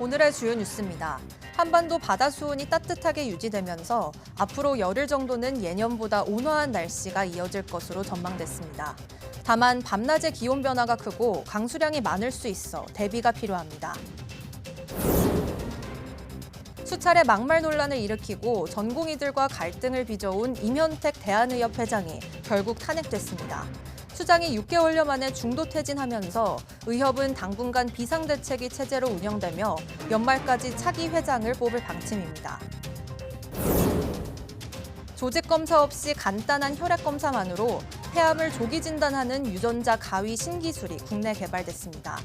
오늘의 주요 뉴스입니다. 한반도 바다 수온이 따뜻하게 유지되면서 앞으로 열흘 정도는 예년보다 온화한 날씨가 이어질 것으로 전망됐습니다. 다만 밤낮의 기온 변화가 크고 강수량이 많을 수 있어 대비가 필요합니다. 수차례 막말 논란을 일으키고 전공의들과 갈등을 빚어온 임현택 대한의협 회장이 결국 탄핵됐습니다. 수장이 6개월여 만에 중도 퇴진하면서 의협은 당분간 비상대책위 체제로 운영되며 연말까지 차기 회장을 뽑을 방침입니다. 조직검사 없이 간단한 혈액검사만으로 폐암을 조기 진단하는 유전자 가위 신기술이 국내 개발됐습니다.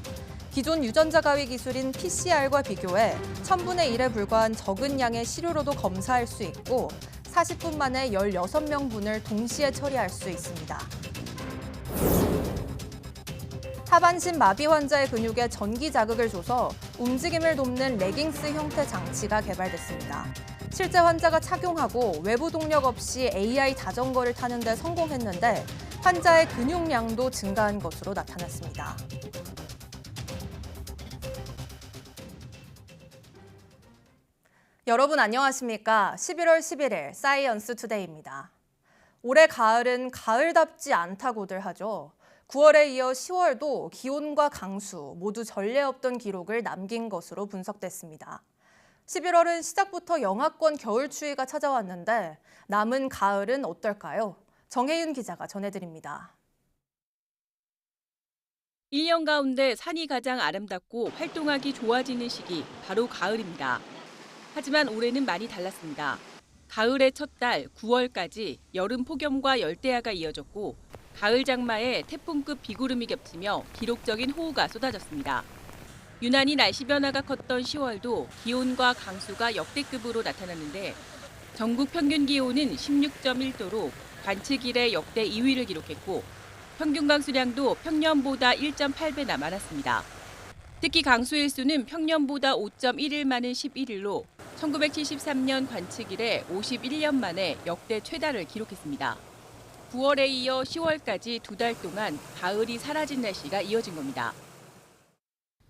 기존 유전자 가위 기술인 PCR과 비교해 1000분의 1에 불과한 적은 양의 시료로도 검사할 수 있고 40분 만에 16명분을 동시에 처리할 수 있습니다. 하반신 마비 환자의 근육에 전기 자극을 줘서 움직임을 돕는 레깅스 형태 장치가 개발됐습니다. 실제 환자가 착용하고 외부 동력 없이 AI 자전거를 타는 데 성공했는데 환자의 근육량도 증가한 것으로 나타났습니다. 여러분 안녕하십니까? 11월 11일 사이언스 투데이입니다. 올해 가을은 가을답지 않다고들 하죠. 9월에 이어 10월도 기온과 강수 모두 전례 없던 기록을 남긴 것으로 분석됐습니다. 11월은 시작부터 영하권 겨울 추위가 찾아왔는데 남은 가을은 어떨까요? 정혜윤 기자가 전해드립니다. 1년 가운데 산이 가장 아름답고 활동하기 좋아지는 시기, 바로 가을입니다. 하지만 올해는 많이 달랐습니다. 가을의 첫 달 9월까지 여름 폭염과 열대야가 이어졌고 가을 장마에 태풍급 비구름이 겹치며 기록적인 호우가 쏟아졌습니다. 유난히 날씨 변화가 컸던 10월도 기온과 강수가 역대급으로 나타났는데 전국 평균 기온은 16.1도로 관측 이래 역대 2위를 기록했고 평균 강수량도 평년보다 1.8배나 많았습니다. 특히 강수 일수는 평년보다 5.1일 많은 11일로 1973년 관측 이래 51년 만에 역대 최다를 기록했습니다. 9월에 이어 10월까지 2달 동안 가을이 사라진 날씨가 이어진 겁니다.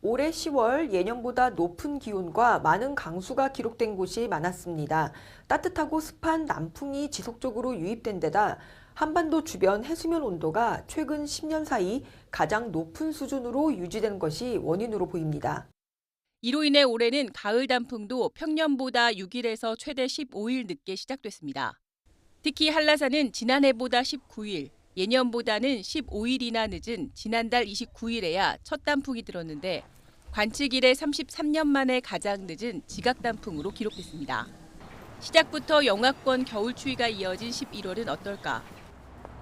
올해 10월 예년보다 높은 기온과 많은 강수가 기록된 곳이 많았습니다. 따뜻하고 습한 남풍이 지속적으로 유입된 데다 한반도 주변 해수면 온도가 최근 10년 사이 가장 높은 수준으로 유지된 것이 원인으로 보입니다. 이로 인해 올해는 가을 단풍도 평년보다 6일에서 최대 15일 늦게 시작됐습니다. 특히 한라산은 지난해보다 19일, 예년보다는 15일이나 늦은 지난달 29일에야 첫 단풍이 들었는데 관측 이래 33년 만에 가장 늦은 지각 단풍으로 기록됐습니다. 시작부터 영하권 겨울 추위가 이어진 11월은 어떨까?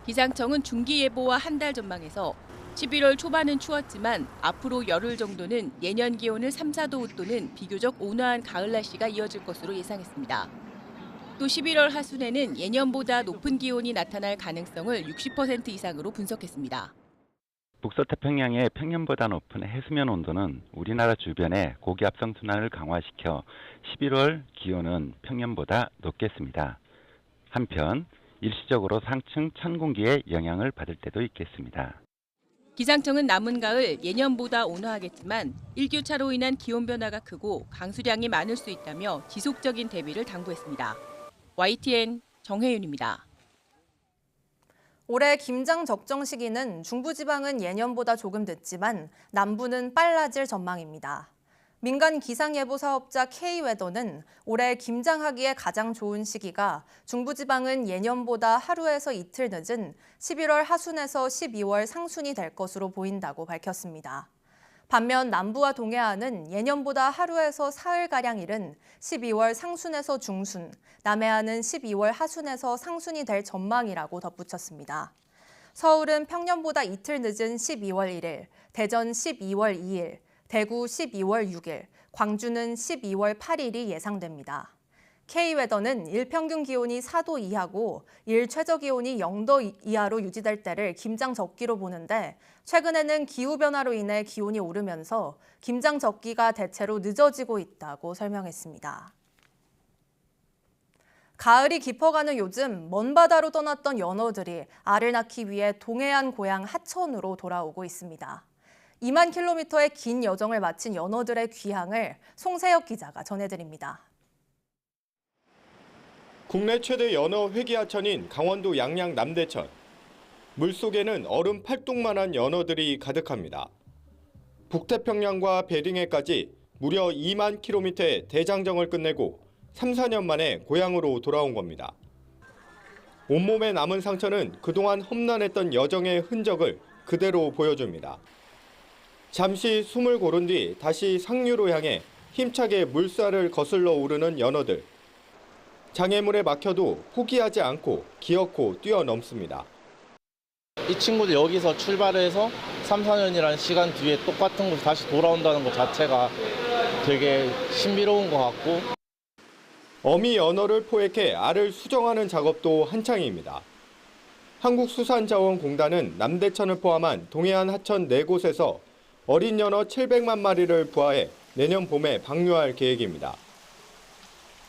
기상청은 중기 예보와 한 달 전망에서 11월 초반은 추웠지만 앞으로 열흘 정도는 예년 기온을 3, 4도 웃도는 비교적 온화한 가을 날씨가 이어질 것으로 예상했습니다. 또 11월 하순에는 예년보다 높은 기온이 나타날 가능성을 60% 이상으로 분석했습니다. 북서태평양의 평년보다 높은 해수면 온도는 우리나라 주변의 고기압성 순환을 강화시켜 11월 기온은 평년보다 높겠습니다. 한편 일시적으로 상층 찬 공기의 영향을 받을 때도 있겠습니다. 기상청은 남은 가을 예년보다 온화하겠지만 일교차로 인한 기온 변화가 크고 강수량이 많을 수 있다며 지속적인 대비를 당부했습니다. YTN 정혜윤입니다. 올해 김장 적정 시기는 중부지방은 예년보다 조금 늦지만 남부는 빨라질 전망입니다. 민간 기상예보 사업자 K웨더는 올해 김장하기에 가장 좋은 시기가 중부지방은 예년보다 하루에서 이틀 늦은 11월 하순에서 12월 상순이 될 것으로 보인다고 밝혔습니다. 반면 남부와 동해안은 예년보다 하루에서 사흘가량 이른 12월 상순에서 중순, 남해안은 12월 하순에서 상순이 될 전망이라고 덧붙였습니다. 서울은 평년보다 이틀 늦은 12월 1일, 대전 12월 2일, 대구 12월 6일, 광주는 12월 8일이 예상됩니다. K웨더는 일평균 기온이 4도 이하고 일 최저 기온이 0도 이하로 유지될 때를 김장 적기로 보는데 최근에는 기후변화로 인해 기온이 오르면서 김장 적기가 대체로 늦어지고 있다고 설명했습니다. 가을이 깊어가는 요즘 먼 바다로 떠났던 연어들이 알을 낳기 위해 동해안 고향 하천으로 돌아오고 있습니다. 2만 킬로미터의 긴 여정을 마친 연어들의 귀향을 송세혁 기자가 전해드립니다. 국내 최대 연어 회기하천인 강원도 양양 남대천. 물속에는 얼음 팔뚝만한 연어들이 가득합니다. 북태평양과 베링해까지 무려 2만 킬로미터의 대장정을 끝내고 3, 4년 만에 고향으로 돌아온 겁니다. 온몸에 남은 상처는 그동안 험난했던 여정의 흔적을 그대로 보여줍니다. 잠시 숨을 고른 뒤 다시 상류로 향해 힘차게 물살을 거슬러 오르는 연어들. 장애물에 막혀도 포기하지 않고 기어코 뛰어넘습니다. 이 친구들 여기서 출발해서 3, 4년이라는 시간 뒤에 똑같은 곳에 다시 돌아온다는 것 자체가 되게 신비로운 것 같고. 어미 연어를 포획해 알을 수정하는 작업도 한창입니다. 한국수산자원공단은 남대천을 포함한 동해안 하천 4곳에서 어린 연어 700만 마리를 부화해 내년 봄에 방류할 계획입니다.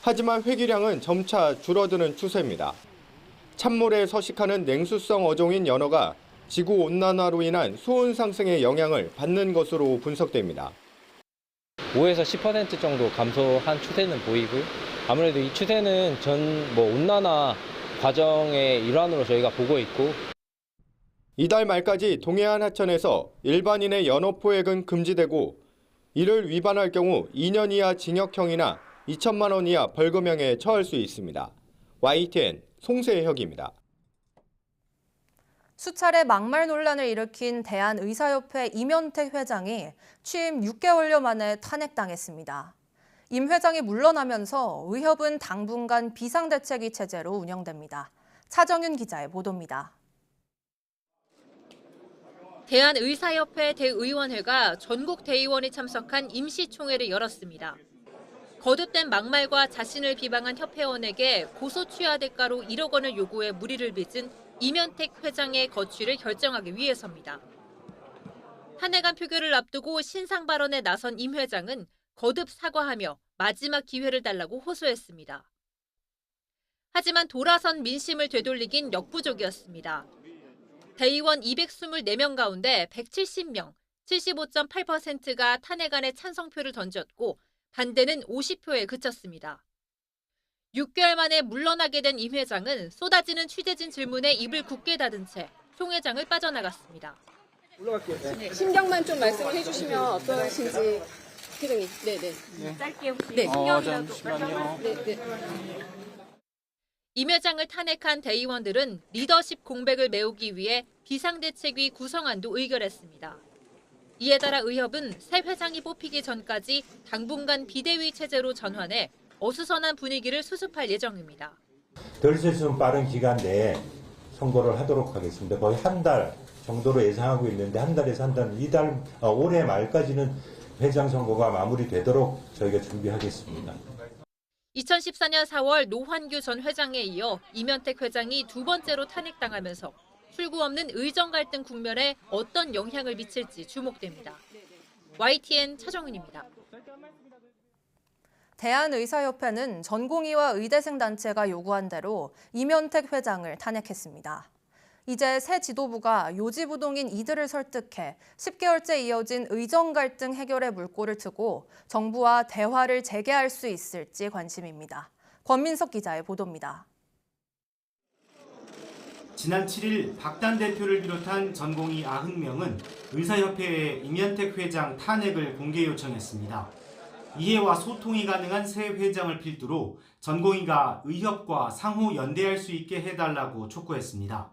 하지만 회기량은 점차 줄어드는 추세입니다. 찬물에 서식하는 냉수성 어종인 연어가 지구온난화로 인한 수온 상승의 영향을 받는 것으로 분석됩니다. 5에서 10% 정도 감소한 추세는 보이고요. 아무래도 이 추세는 온난화 과정의 일환으로 저희가 보고 있고, 이달 말까지 동해안 하천에서 일반인의 연어 포획은 금지되고 이를 위반할 경우 2년 이하 징역형이나 2천만 원 이하 벌금형에 처할 수 있습니다. YTN 송세혁입니다. 수차례 막말 논란을 일으킨 대한의사협회 임현택 회장이 취임 6개월여 만에 탄핵당했습니다. 임 회장이 물러나면서 의협은 당분간 비상대책위 체제로 운영됩니다. 차정윤 기자의 보도입니다. 대한의사협회 대의원회가 전국 대의원이 참석한 임시총회를 열었습니다. 거듭된 막말과 자신을 비방한 협회원에게 고소 취하 대가로 1억 원을 요구해 물의를 빚은 임현택 회장의 거취를 결정하기 위해서입니다. 탄핵안 표결을 앞두고 신상 발언에 나선 임 회장은 거듭 사과하며 마지막 기회를 달라고 호소했습니다. 하지만 돌아선 민심을 되돌리긴 역부족이었습니다. 대의원 224명 가운데 170명, 75.8%가 탄핵안에 찬성표를 던졌고 반대는 50표에 그쳤습니다. 6개월 만에 물러나게 된 임 회장은 쏟아지는 취재진 질문에 입을 굳게 닫은 채 총회장을 빠져나갔습니다. 네, 심경만 좀 말씀을 해주시면 어떠신지. 회장님, 네네. 짧게 혹시. 네. 잠시만요. 네. 임 회장을 탄핵한 대의원들은 리더십 공백을 메우기 위해 비상대책위 구성안도 의결했습니다. 이에 따라 의협은 새 회장이 뽑히기 전까지 당분간 비대위 체제로 전환해 어수선한 분위기를 수습할 예정입니다. 덜 세수는 빠른 기간 내에 선고를 하도록 하겠습니다. 거의 한 달 정도로 예상하고 있는데 한 달에서 한 달, 올해 말까지는 회장 선거가 마무리되도록 저희가 준비하겠습니다. 2014년 4월 노환규 전 회장에 이어 임현택 회장이 두 번째로 탄핵당하면서 출구 없는 의정 갈등 국면에 어떤 영향을 미칠지 주목됩니다. YTN 차정은입니다. 대한의사협회는 전공의와 의대생 단체가 요구한 대로 임현택 회장을 탄핵했습니다. 이제 새 지도부가 요지부동인 이들을 설득해 10개월째 이어진 의정 갈등 해결의 물꼬를 트고 정부와 대화를 재개할 수 있을지 관심입니다. 권민석 기자의 보도입니다. 지난 7일 박단 대표를 비롯한 전공의 90명은 의사협회에 임현택 회장 탄핵을 공개 요청했습니다. 이해와 소통이 가능한 새 회장을 필두로 전공의가 의협과 상호 연대할 수 있게 해달라고 촉구했습니다.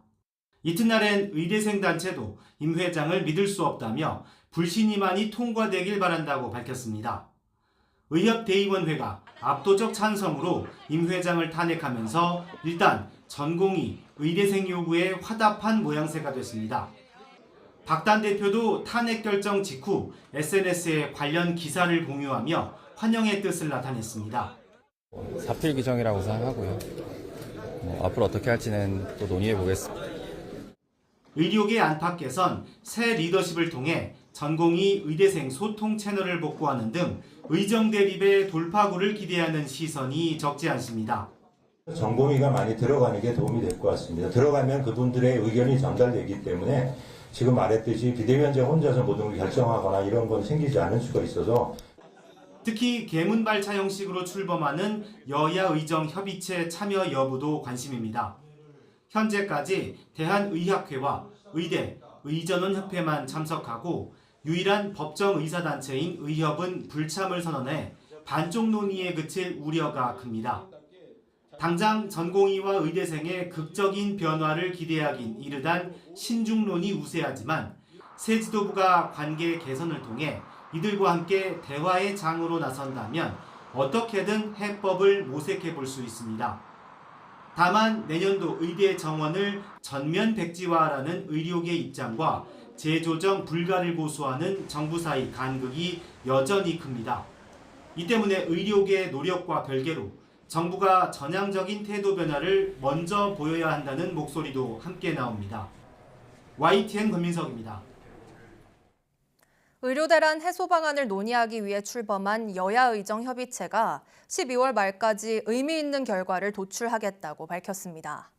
이튿날엔 의대생 단체도 임 회장을 믿을 수 없다며 불신임안이 통과되길 바란다고 밝혔습니다. 의협 대의원회가 압도적 찬성으로 임 회장을 탄핵하면서 일단 전공의, 의대생 요구에 화답한 모양새가 됐습니다. 박단 대표도 탄핵 결정 직후 SNS에 관련 기사를 공유하며 환영의 뜻을 나타냈습니다. 사필 규정이라고 생각하고요. 앞으로 어떻게 할지는 또 논의해 보겠습니다. 의료계 안팎 개선, 새 리더십을 통해 전공의 의대생 소통 채널을 복구하는 등 의정 대립의 돌파구를 기대하는 시선이 적지 않습니다. 전공의가 많이 들어가는 게 도움이 될 것 같습니다. 들어가면 그분들의 의견이 전달되기 때문에 지금 말했듯이 비대위원장 혼자서 모든 걸 결정하거나 이런 건 생기지 않을 수가 있어서 특히 개문발차 형식으로 출범하는 여야 의정 협의체 참여 여부도 관심입니다. 현재까지 대한의학회와 의대, 의전원협회만 참석하고 유일한 법정 의사단체인 의협은 불참을 선언해 반쪽 논의에 그칠 우려가 큽니다. 당장 전공의와 의대생의 극적인 변화를 기대하긴 이르단 신중론이 우세하지만 새 지도부가 관계 개선을 통해 이들과 함께 대화의 장으로 나선다면 어떻게든 해법을 모색해 볼 수 있습니다. 다만 내년도 의대 정원을 전면 백지화하라는 의료계 입장과 재조정 불가를 고수하는 정부 사이 간극이 여전히 큽니다. 이 때문에 의료계 노력과 별개로 정부가 전향적인 태도 변화를 먼저 보여야 한다는 목소리도 함께 나옵니다. YTN 권민석입니다. 의료대란 해소 방안을 논의하기 위해 출범한 여야의정협의체가 12월 말까지 의미 있는 결과를 도출하겠다고 밝혔습니다.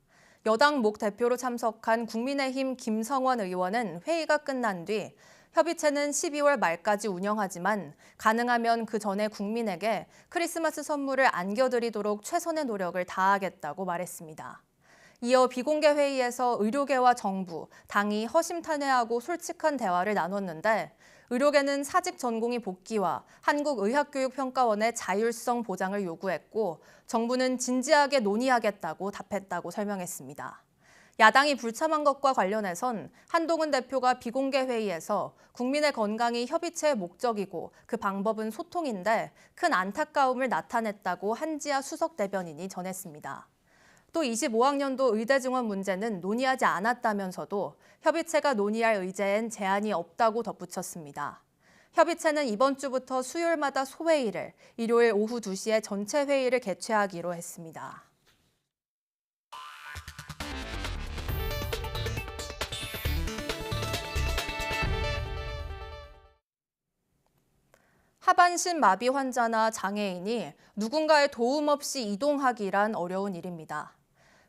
여당 목 대표로 참석한 국민의힘 김성원 의원은 회의가 끝난 뒤 협의체는 12월 말까지 운영하지만 가능하면 그 전에 국민에게 크리스마스 선물을 안겨드리도록 최선의 노력을 다하겠다고 말했습니다. 이어 비공개 회의에서 의료계와 정부, 당이 허심탄회하고 솔직한 대화를 나눴는데 의료계는 사직 전공의 복귀와 한국의학교육평가원의 자율성 보장을 요구했고 정부는 진지하게 논의하겠다고 답했다고 설명했습니다. 야당이 불참한 것과 관련해선 한동훈 대표가 비공개 회의에서 국민의 건강이 협의체의 목적이고 그 방법은 소통인데 큰 안타까움을 나타냈다고 한지아 수석 대변인이 전했습니다. 또 25학년도 의대 증원 문제는 논의하지 않았다면서도 협의체가 논의할 의제엔 제한이 없다고 덧붙였습니다. 협의체는 이번 주부터 수요일마다 소회의를, 일요일 오후 2시에 전체 회의를 개최하기로 했습니다. 하반신 마비 환자나 장애인이 누군가의 도움 없이 이동하기란 어려운 일입니다.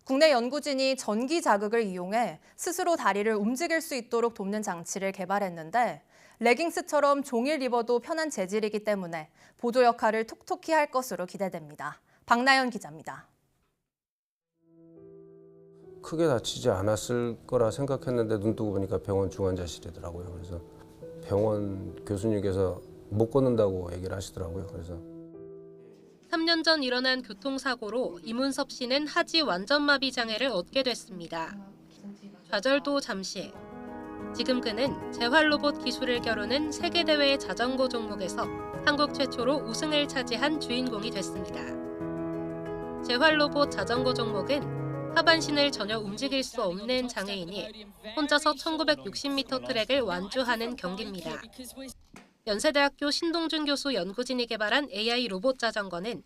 국내 연구진이 전기 자극을 이용해 스스로 다리를 움직일 수 있도록 돕는 장치를 개발했는데 레깅스처럼 종일 입어도 편한 재질이기 때문에 보조 역할을 톡톡히 할 것으로 기대됩니다. 박나연 기자입니다. 크게 다치지 않았을 거라 생각했는데 눈 뜨고 보니까 병원 중환자실이더라고요. 그래서 병원 교수님께서 못 걷는다고 얘기를 하시더라고요. 그래서 3년 전 일어난 교통사고로 이문섭 씨는 하지 완전마비 장애를 얻게 됐습니다. 좌절도 잠시. 지금 그는 재활로봇 기술을 겨루는 세계대회 자전거 종목에서 한국 최초로 우승을 차지한 주인공이 됐습니다. 재활로봇 자전거 종목은 하반신을 전혀 움직일 수 없는 장애인이 혼자서 1960m 트랙을 완주하는 경기입니다. 연세대학교 신동준 교수 연구진이 개발한 AI 로봇 자전거는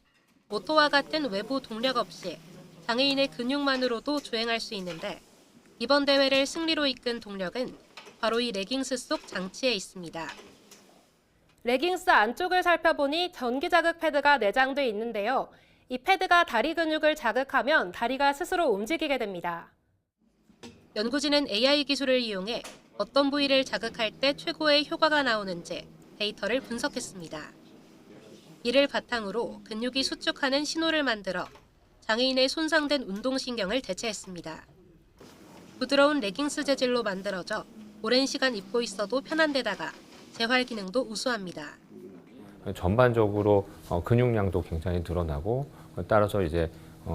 모터와 같은 외부 동력 없이 장애인의 근육만으로도 주행할 수 있는데 이번 대회를 승리로 이끈 동력은 바로 이 레깅스 속 장치에 있습니다. 레깅스 안쪽을 살펴보니 전기 자극 패드가 내장돼 있는데요. 이 패드가 다리 근육을 자극하면 다리가 스스로 움직이게 됩니다. 연구진은 AI 기술을 이용해 어떤 부위를 자극할 때 최고의 효과가 나오는지 데이터를 분석했습니다. 이를 바탕으로 근육이 수축하는 신호를 만들어 장애인의 손상된 운동신경을 대체했습니다. 부드러운 레깅스 재질로 만들어져 오랜 시간 입고 있어도 편한 데다가 재활 기능도 우수합니다. 전반적으로 근육량도 굉장히 늘어나고 따라서 이제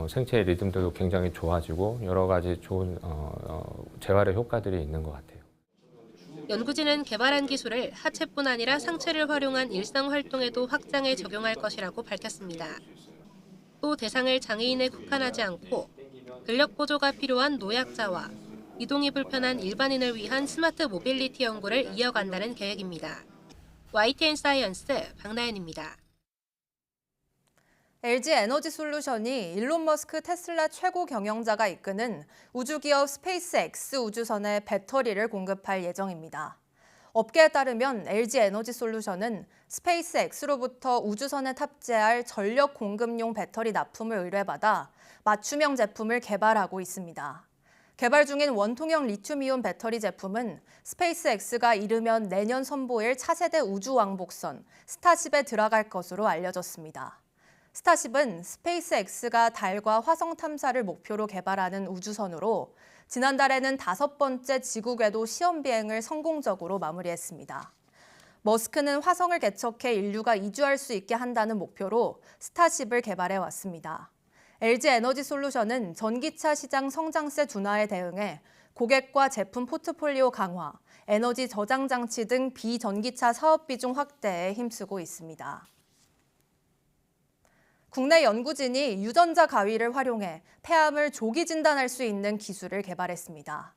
생체의 리듬들도 굉장히 좋아지고 여러 가지 좋은 재활의 효과들이 있는 것 같아요. 연구진은 개발한 기술을 하체뿐 아니라 상체를 활용한 일상 활동에도 확장해 적용할 것이라고 밝혔습니다. 또 대상을 장애인에 국한하지 않고 근력 보조가 필요한 노약자와 이동이 불편한 일반인을 위한 스마트 모빌리티 연구를 이어간다는 계획입니다. YTN 사이언스 박나연입니다. LG 에너지솔루션이 일론 머스크 테슬라 최고 경영자가 이끄는 우주기업 스페이스X 우주선에 배터리를 공급할 예정입니다. 업계에 따르면 LG 에너지솔루션은 스페이스X로부터 우주선에 탑재할 전력 공급용 배터리 납품을 의뢰받아 맞춤형 제품을 개발하고 있습니다. 개발 중인 원통형 리튬이온 배터리 제품은 스페이스X가 이르면 내년 선보일 차세대 우주왕복선 스타쉽에 들어갈 것으로 알려졌습니다. 스타쉽은 스페이스X가 달과 화성 탐사를 목표로 개발하는 우주선으로 지난달에는 5번째 지구 궤도 시험 비행을 성공적으로 마무리했습니다. 머스크는 화성을 개척해 인류가 이주할 수 있게 한다는 목표로 스타쉽을 개발해 왔습니다. LG 에너지 솔루션은 전기차 시장 성장세 둔화에 대응해 고객과 제품 포트폴리오 강화, 에너지 저장 장치 등 비전기차 사업 비중 확대에 힘쓰고 있습니다. 국내 연구진이 유전자 가위를 활용해 폐암을 조기 진단할 수 있는 기술을 개발했습니다.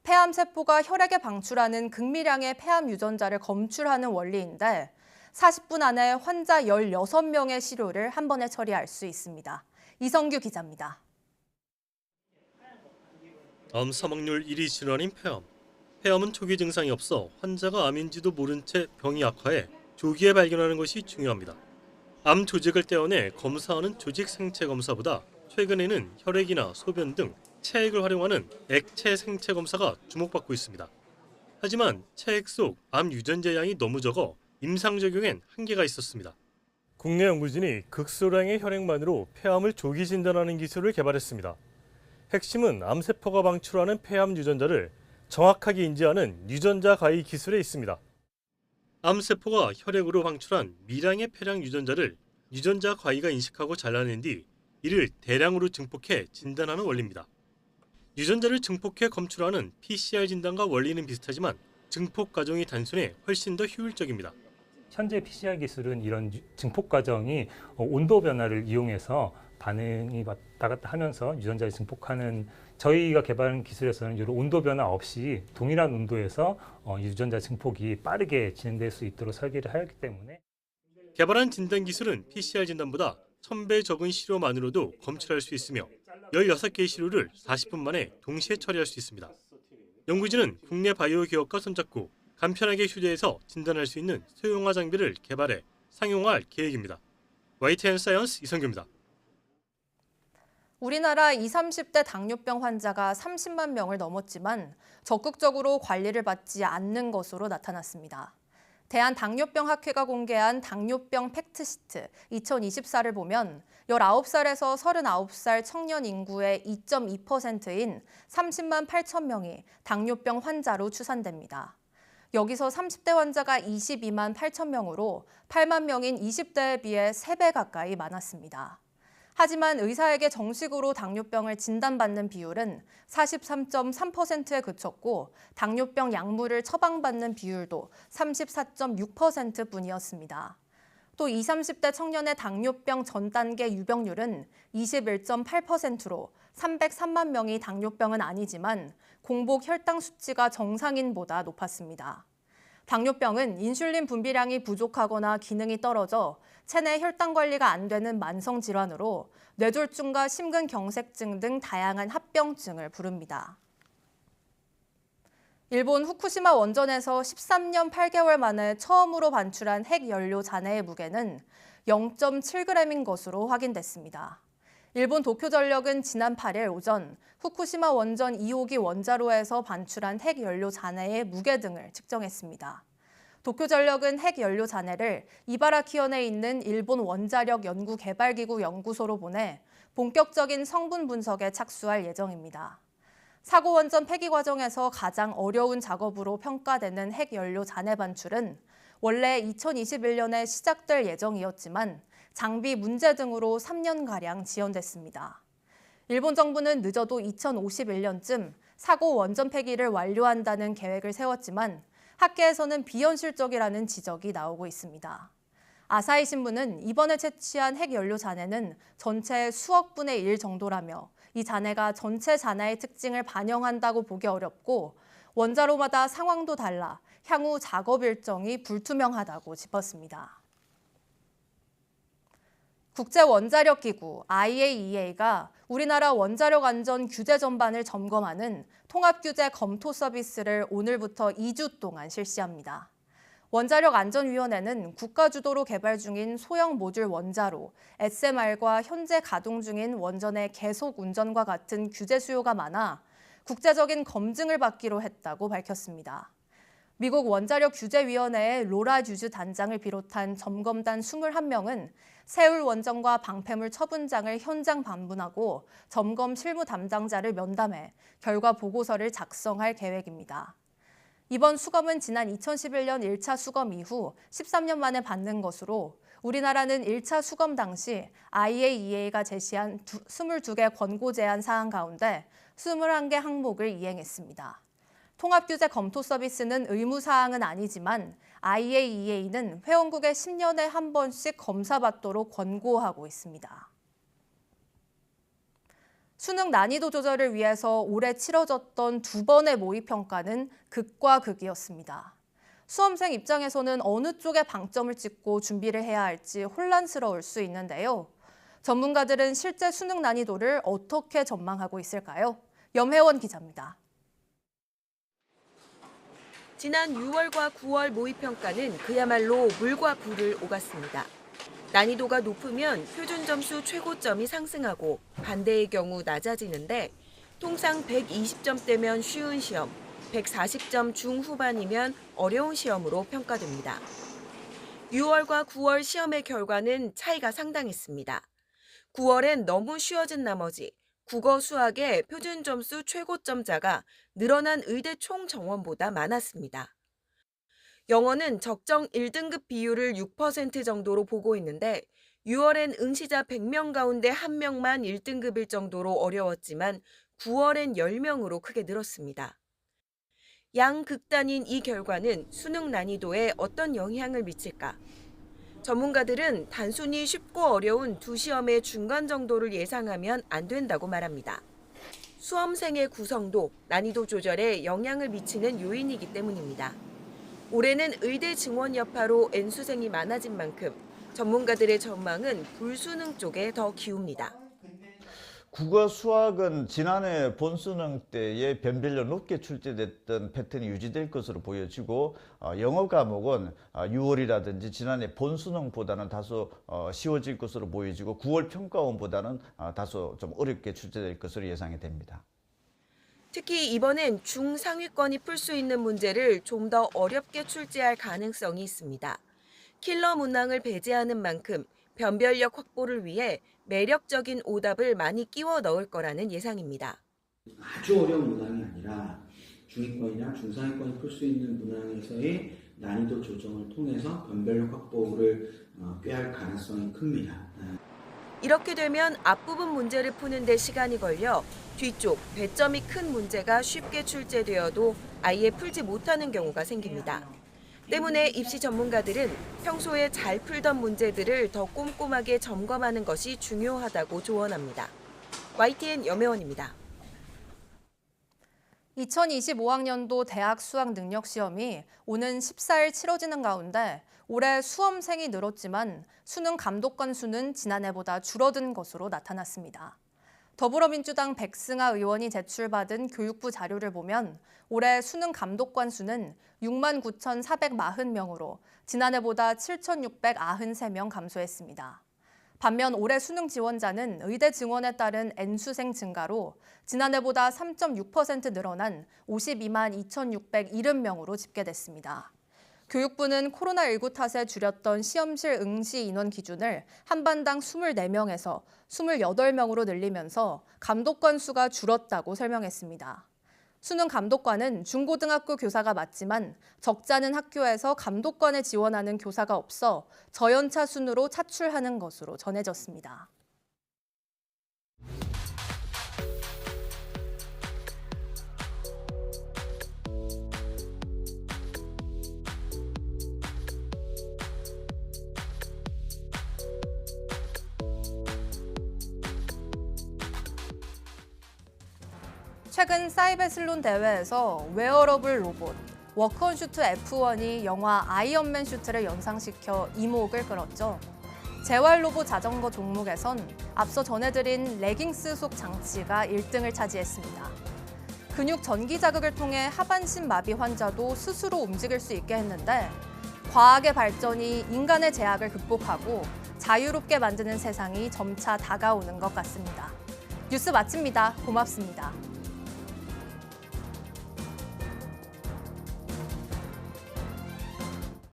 폐암 세포가 혈액에 방출하는 극미량의 폐암 유전자를 검출하는 원리인데 40분 안에 환자 16명의 시료를 한 번에 처리할 수 있습니다. 이성규 기자입니다. 암 사망률 1위 질환인 폐암. 폐암은 초기 증상이 없어 환자가 암인지도 모른 채 병이 악화해 조기에 발견하는 것이 중요합니다. 암 조직을 떼어내 검사하는 조직 생체 검사보다 최근에는 혈액이나 소변 등 체액을 활용하는 액체 생체 검사가 주목받고 있습니다. 하지만 체액 속 암 유전자 양이 너무 적어 임상 적용엔 한계가 있었습니다. 국내 연구진이 극소량의 혈액만으로 폐암을 조기 진단하는 기술을 개발했습니다. 핵심은 암세포가 방출하는 폐암 유전자를 정확하게 인지하는 유전자 가위 기술에 있습니다. 암세포가 혈액으로 방출한 미량의 폐량 유전자를 유전자 가위가 인식하고 잘라낸 뒤 이를 대량으로 증폭해 진단하는 원리입니다. 유전자를 증폭해 검출하는 PCR 진단과 원리는 비슷하지만 증폭 과정이 단순해 훨씬 더 효율적입니다. 현재 PCR 기술은 이런 증폭 과정이 온도 변화를 이용해서 반응이 왔다 갔다 하면서 유전자를 증폭하는, 저희가 개발한 기술에서는 이런 온도 변화 없이 동일한 온도에서 유전자 증폭이 빠르게 진행될 수 있도록 설계를 하였기 때문에 개발한 진단 기술은 PCR 진단보다 1000배 적은 시료만으로도 검출할 수 있으며 16개의 시료를 40분 만에 동시에 처리할 수 있습니다. 연구진은 국내 바이오 기업과 손잡고 간편하게 휴대해서 진단할 수 있는 소형화 장비를 개발해 상용화할 계획입니다. YTN 사이언스 이성규입니다. 우리나라 20, 30대 당뇨병 환자가 30만 명을 넘었지만 적극적으로 관리를 받지 않는 것으로 나타났습니다. 대한당뇨병학회가 공개한 당뇨병 팩트시트 2024를 보면 19살에서 39살 청년 인구의 2.2%인 30만 8천 명이 당뇨병 환자로 추산됩니다. 여기서 30대 환자가 22만 8천 명으로 8만 명인 20대에 비해 3배 가까이 많았습니다. 하지만 의사에게 정식으로 당뇨병을 진단받는 비율은 43.3%에 그쳤고 당뇨병 약물을 처방받는 비율도 34.6%뿐이었습니다. 또 20, 30대 청년의 당뇨병 전 단계 유병률은 21.8%로 303만 명이 당뇨병은 아니지만 공복 혈당 수치가 정상인보다 높았습니다. 당뇨병은 인슐린 분비량이 부족하거나 기능이 떨어져 체내 혈당 관리가 안 되는 만성 질환으로 뇌졸중과 심근경색증 등 다양한 합병증을 부릅니다. 일본 후쿠시마 원전에서 13년 8개월 만에 처음으로 반출한 핵연료 잔해의 무게는 0.7g인 것으로 확인됐습니다. 일본 도쿄전력은 지난 8일 오전 후쿠시마 원전 2호기 원자로에서 반출한 핵연료 잔해의 무게 등을 측정했습니다. 도쿄전력은 핵연료 잔해를 이바라키현에 있는 일본 원자력 연구개발기구 연구소로 보내 본격적인 성분 분석에 착수할 예정입니다. 사고 원전 폐기 과정에서 가장 어려운 작업으로 평가되는 핵연료 잔해 반출은 원래 2021년에 시작될 예정이었지만 장비 문제 등으로 3년가량 지연됐습니다. 일본 정부는 늦어도 2051년쯤 사고 원전 폐기를 완료한다는 계획을 세웠지만 학계에서는 비현실적이라는 지적이 나오고 있습니다. 아사히 신문은 이번에 채취한 핵연료 잔해는 전체의 수억 분의 1 정도라며 이 잔해가 전체 잔해의 특징을 반영한다고 보기 어렵고 원자로마다 상황도 달라 향후 작업 일정이 불투명하다고 짚었습니다. 국제원자력기구 IAEA가 우리나라 원자력 안전 규제 전반을 점검하는 통합규제 검토 서비스를 오늘부터 2주 동안 실시합니다. 원자력안전위원회는 국가 주도로 개발 중인 소형 모듈 원자로, SMR과 현재 가동 중인 원전의 계속 운전과 같은 규제 수요가 많아 국제적인 검증을 받기로 했다고 밝혔습니다. 미국 원자력규제위원회의 로라 듀즈 단장을 비롯한 점검단 21명은 세울 원전과 방패물 처분장을 현장 방문하고 점검 실무 담당자를 면담해 결과 보고서를 작성할 계획입니다. 이번 수검은 지난 2011년 1차 수검 이후 13년 만에 받는 것으로 우리나라는 1차 수검 당시 IAEA가 제시한 22개 권고 제안 사항 가운데 21개 항목을 이행했습니다. 통합규제 검토 서비스는 의무사항은 아니지만 IAEA는 회원국에 10년에 한 번씩 검사받도록 권고하고 있습니다. 수능 난이도 조절을 위해서 올해 치러졌던 2번의 모의평가는 극과 극이었습니다. 수험생 입장에서는 어느 쪽에 방점을 찍고 준비를 해야 할지 혼란스러울 수 있는데요. 전문가들은 실제 수능 난이도를 어떻게 전망하고 있을까요? 염혜원 기자입니다. 지난 6월과 9월 모의평가는 그야말로 물과 불을 오갔습니다. 난이도가 높으면 표준 점수 최고점이 상승하고 반대의 경우 낮아지는데 통상 120점대면 쉬운 시험, 140점 중후반이면 어려운 시험으로 평가됩니다. 6월과 9월 시험의 결과는 차이가 상당했습니다. 9월엔 너무 쉬워진 나머지 국어 수학의 표준 점수 최고점자가 늘어난 의대 총 정원보다 많았습니다. 영어는 적정 1등급 비율을 6% 정도로 보고 있는데 6월엔 응시자 100명 가운데 1명만 1등급일 정도로 어려웠지만 9월엔 10명으로 크게 늘었습니다. 양극단인 이 결과는 수능 난이도에 어떤 영향을 미칠까? 전문가들은 단순히 쉽고 어려운 두 시험의 중간 정도를 예상하면 안 된다고 말합니다. 수험생의 구성도 난이도 조절에 영향을 미치는 요인이기 때문입니다. 올해는 의대 증원 여파로 N수생이 많아진 만큼 전문가들의 전망은 불수능 쪽에 더 기웁니다. 국어 수학은 지난해 본수능 때에 변별력 높게 출제됐던 패턴이 유지될 것으로 보여지고 영어 과목은 6월이라든지 지난해 본수능보다는 다소 쉬워질 것으로 보여지고 9월 평가원보다는 다소 좀 어렵게 출제될 것으로 예상이 됩니다. 특히 이번엔 중상위권이 풀 수 있는 문제를 좀 더 어렵게 출제할 가능성이 있습니다. 킬러 문항을 배제하는 만큼 변별력 확보를 위해 매력적인 오답을 많이 끼워 넣을 거라는 예상입니다. 아주 어려운 문항이 아니라 중위권이나 중상위권이 풀 수 있는 문항에서의 난이도 조정을 통해서 변별력 확보를 꾀할 가능성이 큽니다. 이렇게 되면 앞부분 문제를 푸는 데 시간이 걸려 뒤쪽 배점이 큰 문제가 쉽게 출제되어도 아예 풀지 못하는 경우가 생깁니다. 때문에 입시 전문가들은 평소에 잘 풀던 문제들을 더 꼼꼼하게 점검하는 것이 중요하다고 조언합니다. YTN 염혜원입니다. 2025학년도 대학 수학 능력 시험이 오는 14일 치러지는 가운데 올해 수험생이 늘었지만 수능 감독관 수는 지난해보다 줄어든 것으로 나타났습니다. 더불어민주당 백승하 의원이 제출받은 교육부 자료를 보면 올해 수능 감독관 수는 69,440명으로 지난해보다 7,693명 감소했습니다. 반면 올해 수능 지원자는 의대 증원에 따른 N수생 증가로 지난해보다 3.6% 늘어난 52만 2,670명으로 집계됐습니다. 교육부는 코로나19 탓에 줄였던 시험실 응시 인원 기준을 한 반당 24명에서 28명으로 늘리면서 감독관 수가 줄었다고 설명했습니다. 수능 감독관은 중고등학교 교사가 맞지만 적잖은 학교에서 감독관에 지원하는 교사가 없어 저연차 순으로 차출하는 것으로 전해졌습니다. 최근 사이베슬론 대회에서 웨어러블 로봇 워크온슈트 F1이 영화 아이언맨 슈트를 연상시켜 이목을 끌었죠. 재활 로봇 자전거 종목에선 앞서 전해드린 레깅스 속 장치가 1등을 차지했습니다. 근육 전기 자극을 통해 하반신 마비 환자도 스스로 움직일 수 있게 했는데 과학의 발전이 인간의 제약을 극복하고 자유롭게 만드는 세상이 점차 다가오는 것 같습니다. 뉴스 마칩니다. 고맙습니다.